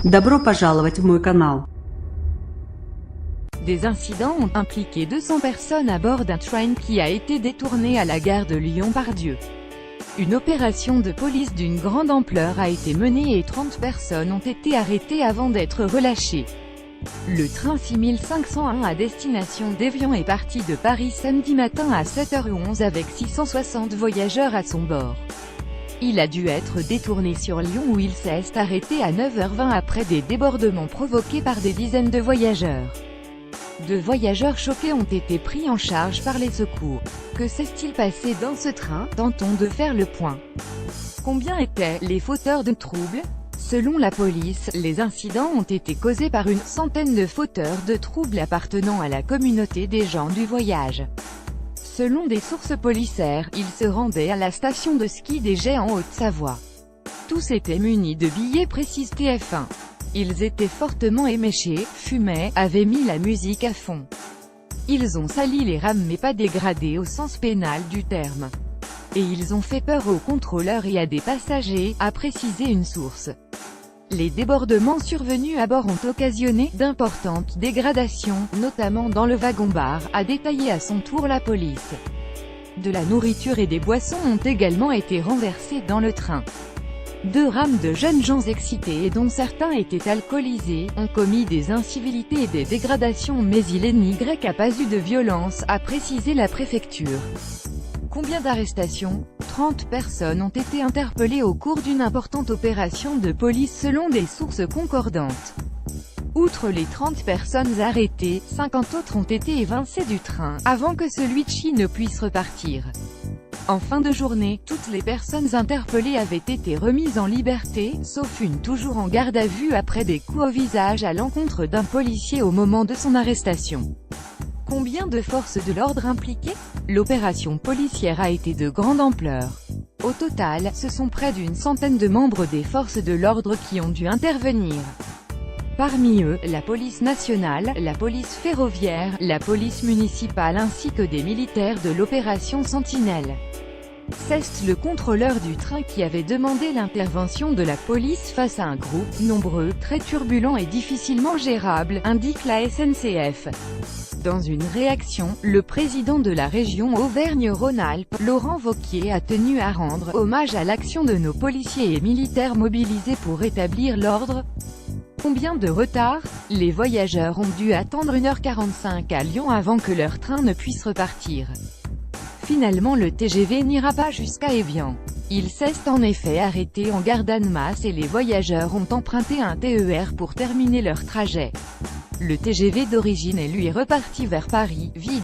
Добро пожаловать в мой канал. Des incidents ont impliqué 200 personnes à bord d'un train qui a été détourné à la gare de Lyon-Part-Dieu. Une opération de police d'une grande ampleur a été menée et 30 personnes ont été arrêtées avant d'être relâchées. Le train 6501 à destination d'Évian est parti de Paris samedi matin à 7h11 avec 660 voyageurs à son bord. Il a dû être détourné sur Lyon où il s'est arrêté à 9h20 après des débordements provoqués par des dizaines de voyageurs. 2 voyageurs choqués ont été pris en charge par les secours. Que s'est-il passé dans ce train? Tentons de faire le point. Combien étaient les fauteurs de troubles? Selon la police, les incidents ont été causés par une centaine de fauteurs de troubles appartenant à la communauté des gens du voyage. Selon des sources policières, ils se rendaient à la station de ski des Jets en Haute-Savoie. Tous étaient munis de billets précise TF1. Ils étaient fortement éméchés, fumaient, avaient mis la musique à fond. Ils ont sali les rames mais pas dégradé au sens pénal du terme. Et ils ont fait peur aux contrôleurs et à des passagers, a précisé une source. Les débordements survenus à bord ont occasionné d'importantes dégradations, notamment dans le wagon-bar, a détaillé à son tour la police. De la nourriture et des boissons ont également été renversées dans le train. 2 rames de jeunes gens excités et dont certains étaient alcoolisés, ont commis des incivilités et des dégradations mais il n'y a pas eu de violence, a précisé la préfecture. Combien d'arrestations? 30 personnes ont été interpellées au cours d'une importante opération de police selon des sources concordantes. Outre les 30 personnes arrêtées, 50 autres ont été évincées du train, avant que celui-ci ne puisse repartir. En fin de journée, toutes les personnes interpellées avaient été remises en liberté, sauf une toujours en garde à vue après des coups au visage à l'encontre d'un policier au moment de son arrestation. Combien de forces de l'ordre impliquées? L'opération policière a été de grande ampleur. Au total, ce sont près d'une centaine de membres des forces de l'ordre qui ont dû intervenir. Parmi eux, la police nationale, la police ferroviaire, la police municipale ainsi que des militaires de l'opération Sentinelle. C'est le contrôleur du train qui avait demandé l'intervention de la police face à un groupe nombreux, très turbulent et difficilement gérable, indique la SNCF. Dans une réaction, le président de la région Auvergne-Rhône-Alpes, Laurent Wauquiez, a tenu à rendre hommage à l'action de nos policiers et militaires mobilisés pour rétablir l'ordre. Combien de retard? Les voyageurs ont dû attendre 1h45 à Lyon avant que leur train ne puisse repartir. Finalement le TGV n'ira pas jusqu'à Évian. Il s'est en effet arrêté en gare d'Annemasse et les voyageurs ont emprunté un TER pour terminer leur trajet. Le TGV d'origine est lui reparti vers Paris, vide.